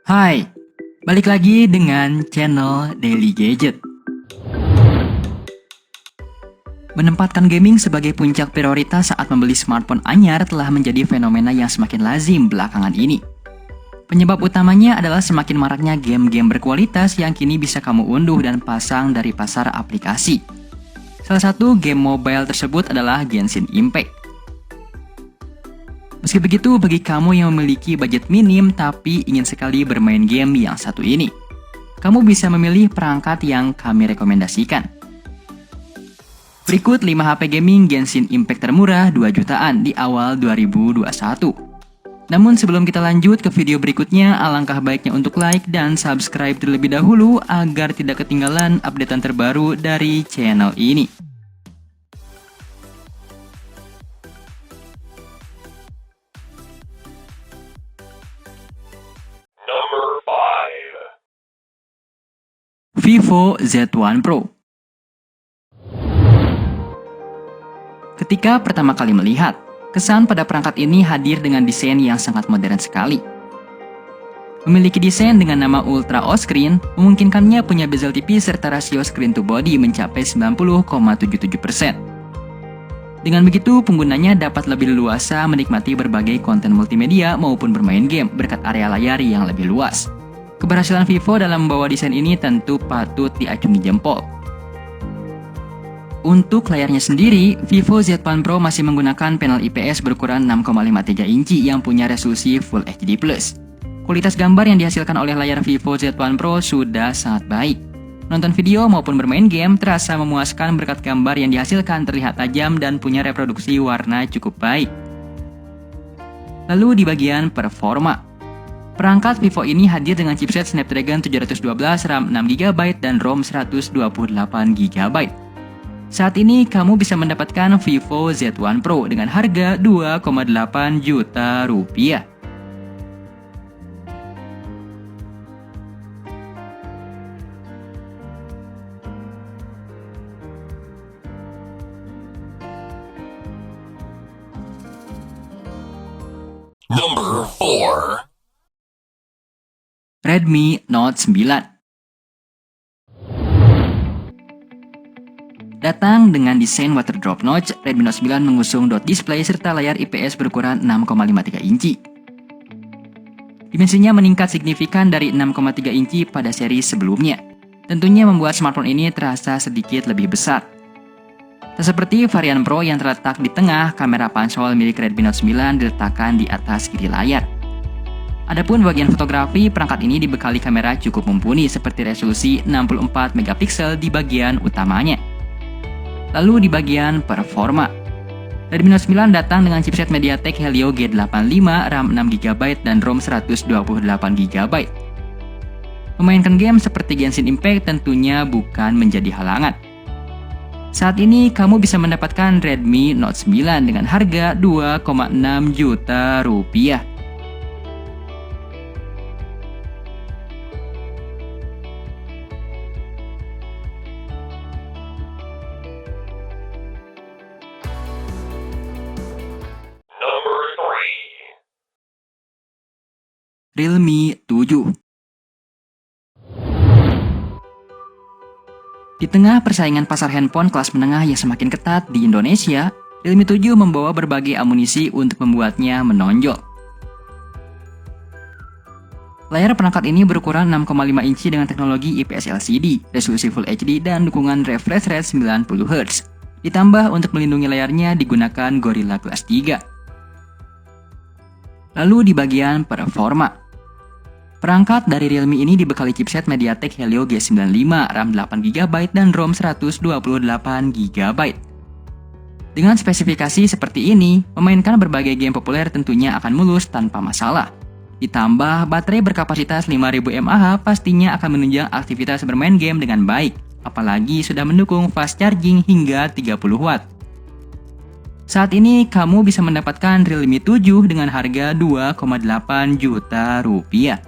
Hai, balik lagi dengan channel Daily Gadget. Menempatkan gaming sebagai puncak prioritas saat membeli smartphone anyar telah menjadi fenomena yang semakin lazim belakangan ini. Penyebab utamanya adalah semakin maraknya game-game berkualitas yang kini bisa kamu unduh dan pasang dari pasar aplikasi. Salah satu game mobile tersebut adalah Genshin Impact. Meski begitu, bagi kamu yang memiliki budget minim tapi ingin sekali bermain game yang satu ini, kamu bisa memilih perangkat yang kami rekomendasikan. Berikut 5 HP gaming Genshin Impact termurah 2 jutaan di awal 2021. Namun sebelum kita lanjut ke video berikutnya, alangkah baiknya untuk like dan subscribe terlebih dahulu agar tidak ketinggalan updatean terbaru dari channel ini. Number 5. Vivo Z1 Pro. Ketika pertama kali melihat, kesan pada perangkat ini hadir dengan desain yang sangat modern sekali. Memiliki desain dengan nama Ultra O Screen, memungkinkannya punya bezel tipis serta rasio screen to body mencapai 90,77%. Dengan begitu, penggunanya dapat lebih leluasa menikmati berbagai konten multimedia maupun bermain game berkat area layar yang lebih luas. Keberhasilan Vivo dalam membawa desain ini tentu patut diacungi jempol. Untuk layarnya sendiri, Vivo Z1 Pro masih menggunakan panel IPS berukuran 6,53 inci yang punya resolusi Full HD+. Kualitas gambar yang dihasilkan oleh layar Vivo Z1 Pro sudah sangat baik. Nonton video maupun bermain game terasa memuaskan berkat gambar yang dihasilkan terlihat tajam dan punya reproduksi warna cukup baik. Lalu di bagian performa, perangkat Vivo ini hadir dengan chipset Snapdragon 712, RAM 6GB dan ROM 128GB. Saat ini kamu bisa mendapatkan Vivo Z1 Pro dengan harga 2,8 juta rupiah. Number 4. Redmi Note 9. Datang dengan desain water drop notch, Redmi Note 9 mengusung dot display serta layar IPS berukuran 6,53 inci. Dimensinya meningkat signifikan dari 6,3 inci pada seri sebelumnya. Tentunya membuat smartphone ini terasa sedikit lebih besar. Tak seperti varian Pro yang terletak di tengah, kamera pansel milik Redmi Note 9 diletakkan di atas kiri layar. Adapun bagian fotografi, perangkat ini dibekali kamera cukup mumpuni seperti resolusi 64 megapiksel di bagian utamanya. Lalu di bagian performa, Redmi Note 9 datang dengan chipset MediaTek Helio G85, RAM 6GB dan ROM 128GB. Memainkan game seperti Genshin Impact tentunya bukan menjadi halangan. Saat ini kamu bisa mendapatkan Redmi Note 9 dengan harga 2,6 juta rupiah. Number 3. Realme 7. Di tengah persaingan pasar handphone kelas menengah yang semakin ketat di Indonesia, Realme 7 membawa berbagai amunisi untuk membuatnya menonjol. Layar perangkat ini berukuran 6,5 inci dengan teknologi IPS LCD, resolusi Full HD dan dukungan refresh rate 90Hz. Ditambah untuk melindungi layarnya digunakan Gorilla Glass 3. Lalu di bagian performa, perangkat dari Realme ini dibekali chipset MediaTek Helio G95, RAM 8GB dan ROM 128GB. Dengan spesifikasi seperti ini, memainkan berbagai game populer tentunya akan mulus tanpa masalah. Ditambah baterai berkapasitas 5000 mAh pastinya akan menunjang aktivitas bermain game dengan baik, apalagi sudah mendukung fast charging hingga 30 watt. Saat ini kamu bisa mendapatkan Realme 7 dengan harga 2,8 juta rupiah.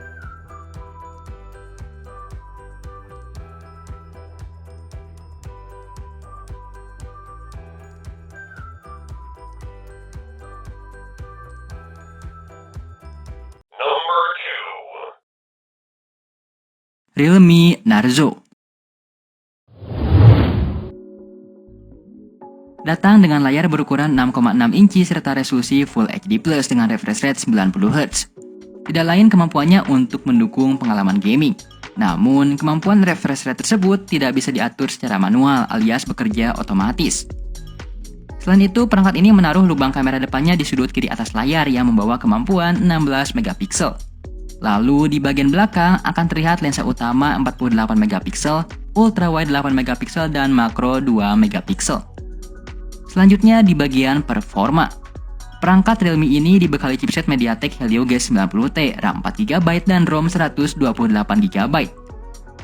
Realme Narzo. Datang dengan layar berukuran 6,6 inci serta resolusi Full HD Plus dengan refresh rate 90 Hz. Tidak lain kemampuannya untuk mendukung pengalaman gaming. Namun, kemampuan refresh rate tersebut tidak bisa diatur secara manual alias bekerja otomatis. Selain itu, perangkat ini menaruh lubang kamera depannya di sudut kiri atas layar yang membawa kemampuan 16 megapiksel. Lalu di bagian belakang akan terlihat lensa utama 48 megapiksel, ultra wide 8 megapiksel dan makro 2 megapiksel. Selanjutnya di bagian performa. Perangkat Realme ini dibekali chipset MediaTek Helio G90T, RAM 4GB dan ROM 128GB.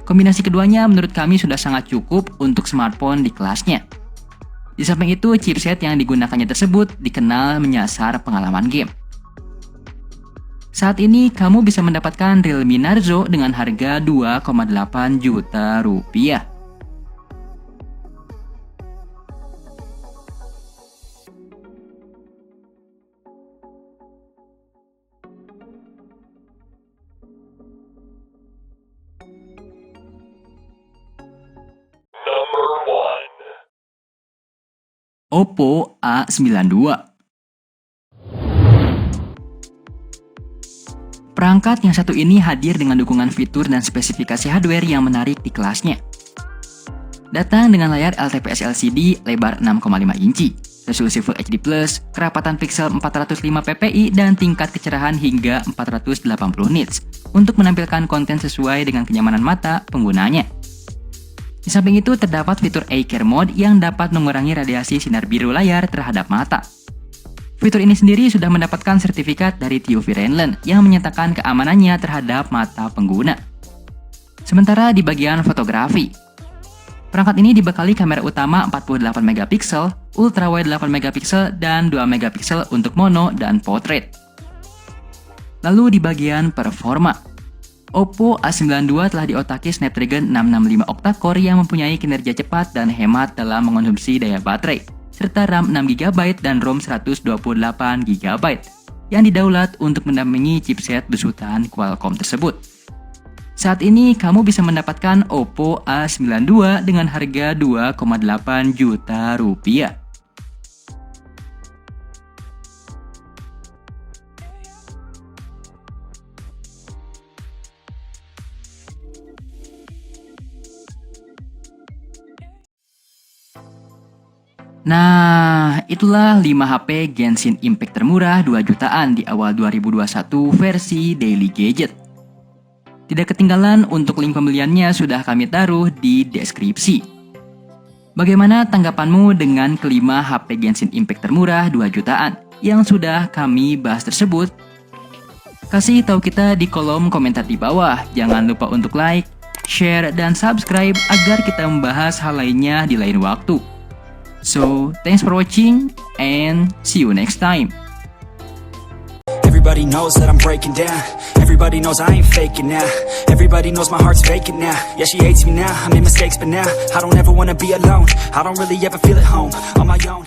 Kombinasi keduanya menurut kami sudah sangat cukup untuk smartphone di kelasnya. Di samping itu, chipset yang digunakannya tersebut dikenal menyasar pengalaman game. Saat ini kamu bisa mendapatkan Realme Narzo dengan harga 2,8 juta rupiah. Number 1. Oppo A92. Perangkat yang satu ini hadir dengan dukungan fitur dan spesifikasi hardware yang menarik di kelasnya. Datang dengan layar LTPS LCD lebar 6,5 inci, resolusi Full HD+, kerapatan pixel 405 ppi, dan tingkat kecerahan hingga 480 nits untuk menampilkan konten sesuai dengan kenyamanan mata penggunanya. Di samping itu terdapat fitur Eye Care Mode yang dapat mengurangi radiasi sinar biru layar terhadap mata. Fitur ini sendiri sudah mendapatkan sertifikat dari TÜV Rheinland yang menyatakan keamanannya terhadap mata pengguna. Sementara di bagian fotografi, perangkat ini dibekali kamera utama 48 megapiksel, ultra wide 8 megapiksel dan 2 megapiksel untuk mono dan portrait. Lalu di bagian performa, Oppo A92 telah diotaki Snapdragon 665 octa-core yang mempunyai kinerja cepat dan hemat dalam mengonsumsi daya baterai, serta RAM 6GB dan ROM 128GB yang didaulat untuk mendampingi chipset besutan Qualcomm tersebut. Saat ini kamu bisa mendapatkan Oppo A92 dengan harga 2,8 juta rupiah. Nah, itulah 5 HP Genshin Impact termurah 2 jutaan di awal 2021 versi Daily Gadget. Tidak ketinggalan untuk link pembeliannya sudah kami taruh di deskripsi. Bagaimana tanggapanmu dengan kelima HP Genshin Impact termurah 2 jutaan yang sudah kami bahas tersebut? Kasih tahu kita di kolom komentar di bawah. Jangan lupa untuk like, share, dan subscribe agar kita membahas hal lainnya di lain waktu. So, thanks for watching and see you next time. Everybody knows that I'm breaking down. Everybody knows I ain't faking now. Everybody knows my heart's vacant now. Yeah, she hates me now. I made mistakes, but now I don't ever wanna be alone. I don't really ever feel at home on my own.